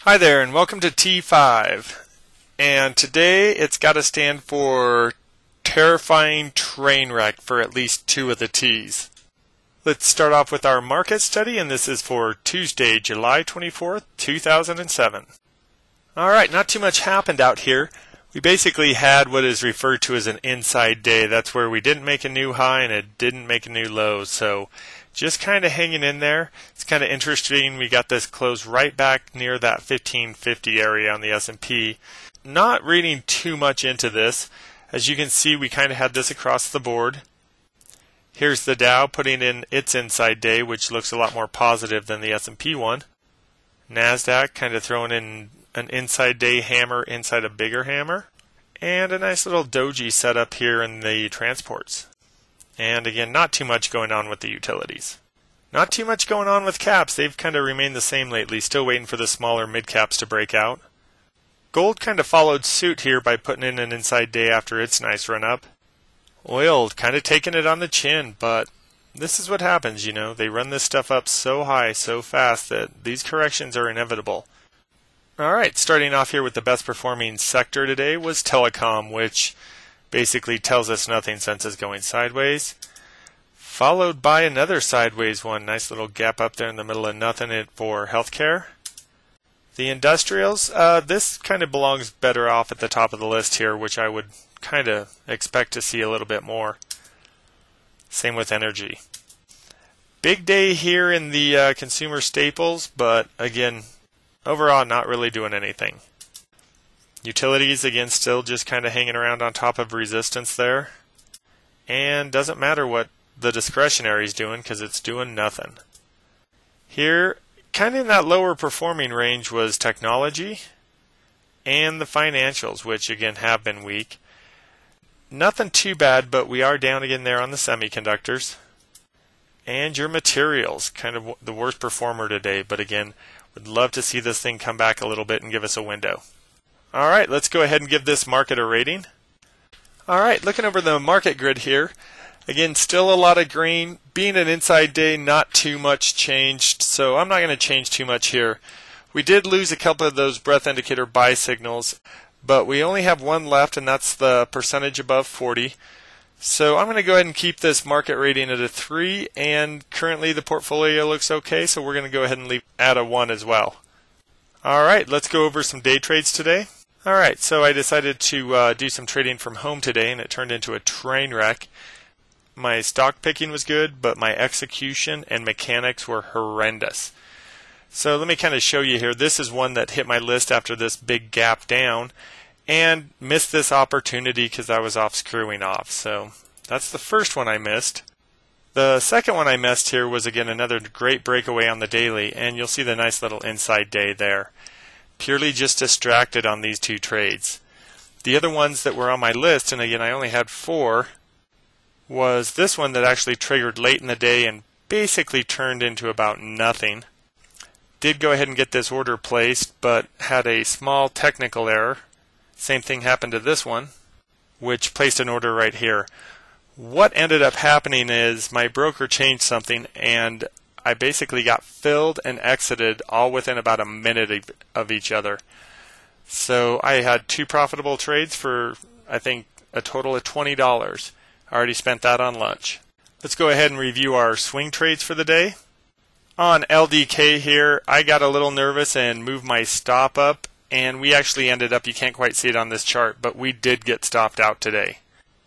Hi there and welcome to T5, and today it's got to stand for terrifying train wreck for at least two of the T's. Let's start off with our market study, and this is for Tuesday, July 24th, 2007. Alright, not too much happened out here. We basically had what is referred to as an inside day. That's where we didn't make a new high and it didn't make a new low, so just kind of hanging in there. It's kind of interesting. We got this close right back near that 1550 area on the S&P. Not reading too much into this. As you can see, we kind of had this across the board. Here's the Dow putting in its inside day, which looks a lot more positive than the S&P one. NASDAQ kind of throwing in an inside day hammer inside a bigger hammer. And a nice little doji setup here in the transports. And again, not too much going on with the utilities. Not too much going on with caps. They've kind of remained the same lately, still waiting for the smaller mid caps to break out. Gold kind of followed suit here by putting in an inside day after its nice run up. Oil kind of taking it on the chin, but this is what happens, you know. They run this stuff up so high, so fast that these corrections are inevitable. Alright, starting off here with the best performing sector today was telecom, which basically tells us nothing since it's going sideways. Followed by another sideways one. Nice little gap up there in the middle of nothing for healthcare. The industrials, this kind of belongs better off at the top of the list here, which I would kind of expect to see a little bit more. Same with energy. Big day here in the consumer staples, but again, overall not really doing anything. Utilities, again, still just kind of hanging around on top of resistance there. And doesn't matter what the discretionary is doing because it's doing nothing. Here, kind of in that lower performing range was technology and the financials, which again have been weak. Nothing too bad, but we are down again there on the semiconductors. And your materials, kind of the worst performer today, but again, would love to see this thing come back a little bit and give us a window. Alright, let's go ahead and give this market a rating. Alright, looking over the market grid here. Again, still a lot of green. Being an inside day, not too much changed, so I'm not going to change too much here. We did lose a couple of those breath indicator buy signals, but we only have one left, and that's the percentage above 40. So I'm going to go ahead and keep this market rating at a 3, and currently the portfolio looks okay, so we're going to go ahead and add a 1 as well. Alright, let's go over some day trades today. Alright, so I decided to do some trading from home today, and it turned into a train wreck. My stock picking was good, but my execution and mechanics were horrendous. So let me kind of show you here. This is one that hit my list after this big gap down and missed this opportunity because I was off screwing off. So that's the first one I missed. The second one I missed here was again another great breakaway on the daily, and you'll see the nice little inside day there. Purely just distracted on these two trades. The other ones that were on my list, and again I only had 4, was this one that actually triggered late in the day and basically turned into about nothing. Did go ahead and get this order placed, but had a small technical error. Same thing happened to this one, which placed an order right here. What ended up happening is my broker changed something, and I basically got filled and exited all within about a minute of each other. So I had 2 profitable trades for, I think, a total of $20. I already spent that on lunch. Let's go ahead and review our swing trades for the day. On LDK here, I got a little nervous and moved my stop up, and we actually ended up, you can't quite see it on this chart, but we did get stopped out today.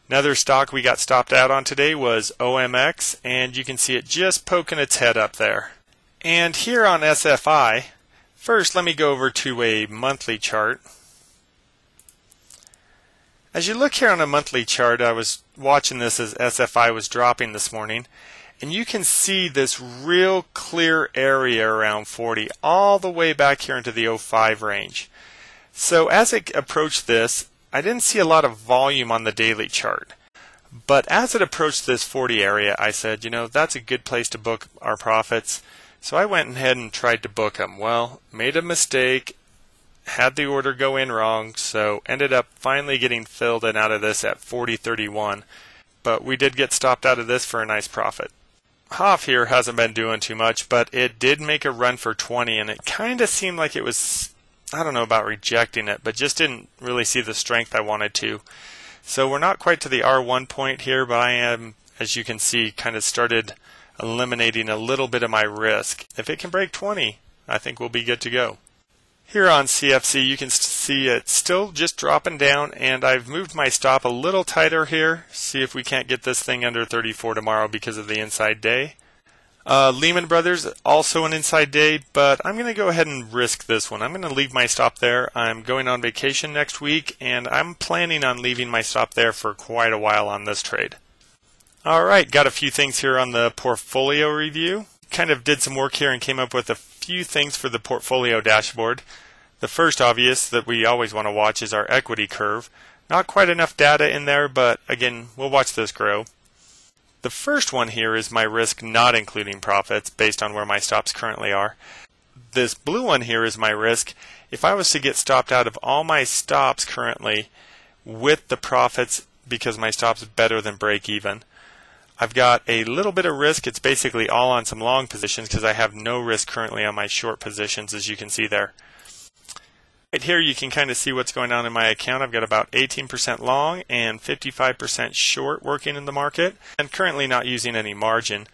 Another stock we got stopped out on today was OMX, and you can see it just poking its head up there. And here on SFI, first let me go over to a monthly chart. As you look here on a monthly chart, I was watching this as SFI was dropping this morning, and you can see this real clear area around 40 all the way back here into the 05 range. So as it approached this, I didn't see a lot of volume on the daily chart. But as it approached this 40 area, I said, you know, that's a good place to book our profits. So I went ahead and tried to book them. Well, made a mistake, had the order go in wrong, so ended up finally getting filled in out of this at 40.31. But we did get stopped out of this for a nice profit. Hoff here hasn't been doing too much, but it did make a run for 20, and it kind of seemed like it was I don't know about rejecting it, but just didn't really see the strength I wanted to. So we're not quite to the R1 point here, but I am, as you can see, kind of started eliminating a little bit of my risk. If it can break 20, I think we'll be good to go. Here on CFC, you can see it's still just dropping down, and I've moved my stop a little tighter here. See if we can't get this thing under 34 tomorrow because of the inside day. Lehman Brothers, also an inside day, but I'm going to go ahead and risk this one. I'm going to leave my stop there. I'm going on vacation next week, and I'm planning on leaving my stop there for quite a while on this trade. Alright, got a few things here on the portfolio review. Kind of did some work here and came up with a few things for the portfolio dashboard. The first obvious that we always want to watch is our equity curve. Not quite enough data in there, but again, we'll watch this grow. The first one here is my risk not including profits based on where my stops currently are. This blue one here is my risk if I was to get stopped out of all my stops currently with the profits because my stop's better than break even. I've got a little bit of risk. It's basically all on some long positions because I have no risk currently on my short positions, as you can see there. Right here you can kind of see what's going on in my account. I've got about 18% long and 55% short working in the market, and currently not using any margin.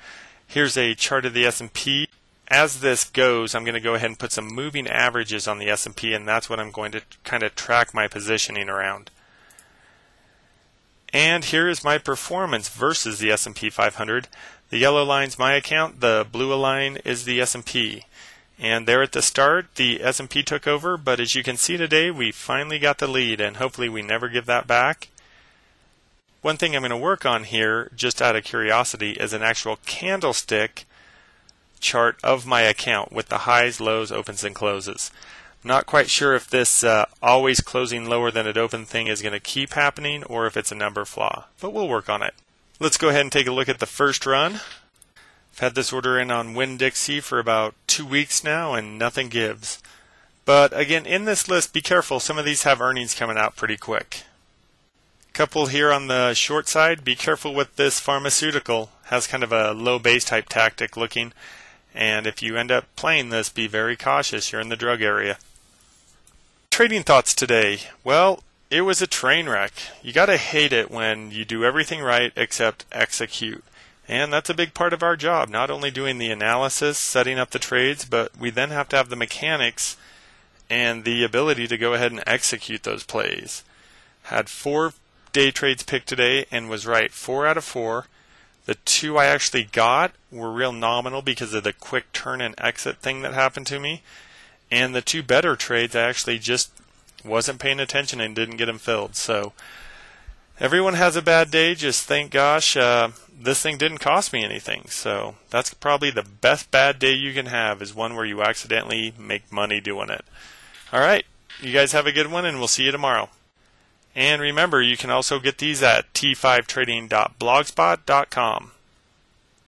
Here's a chart of the S&P. As this goes, I'm going to go ahead and put some moving averages on the S&P, and that's what I'm going to kind of track my positioning around. And here is my performance versus the S&P 500. The yellow line's my account, the blue line is the S&P. And there at the start, the S&P took over, but as you can see today, we finally got the lead, and hopefully we never give that back. One thing I'm going to work on here, just out of curiosity, is an actual candlestick chart of my account with the highs, lows, opens, and closes. Not quite sure if this always closing lower than it opened thing is going to keep happening or if it's a number flaw, but we'll work on it. Let's go ahead and take a look at the first run. I've had this order in on Winn-Dixie for about 2 weeks now and nothing gives. But again, in this list, be careful. Some of these have earnings coming out pretty quick. Couple here on the short side. Be careful with this pharmaceutical. Has kind of a low base type tactic looking. And if you end up playing this, be very cautious. You're in the drug area. Trading thoughts today. Well, it was a train wreck. You gotta hate it when you do everything right except execute. And that's a big part of our job, not only doing the analysis, setting up the trades, but we then have to have the mechanics and the ability to go ahead and execute those plays. Had 4 day trades picked today and was right 4 out of 4. The 2 I actually got were real nominal because of the quick turn and exit thing that happened to me. And the 2 better trades I actually just wasn't paying attention and didn't get them filled. So everyone has a bad day. Just thank gosh this thing didn't cost me anything. So that's probably the best bad day you can have, is one where you accidentally make money doing it. Alright, you guys have a good one, and we'll see you tomorrow. And remember, you can also get these at t5trading.blogspot.com.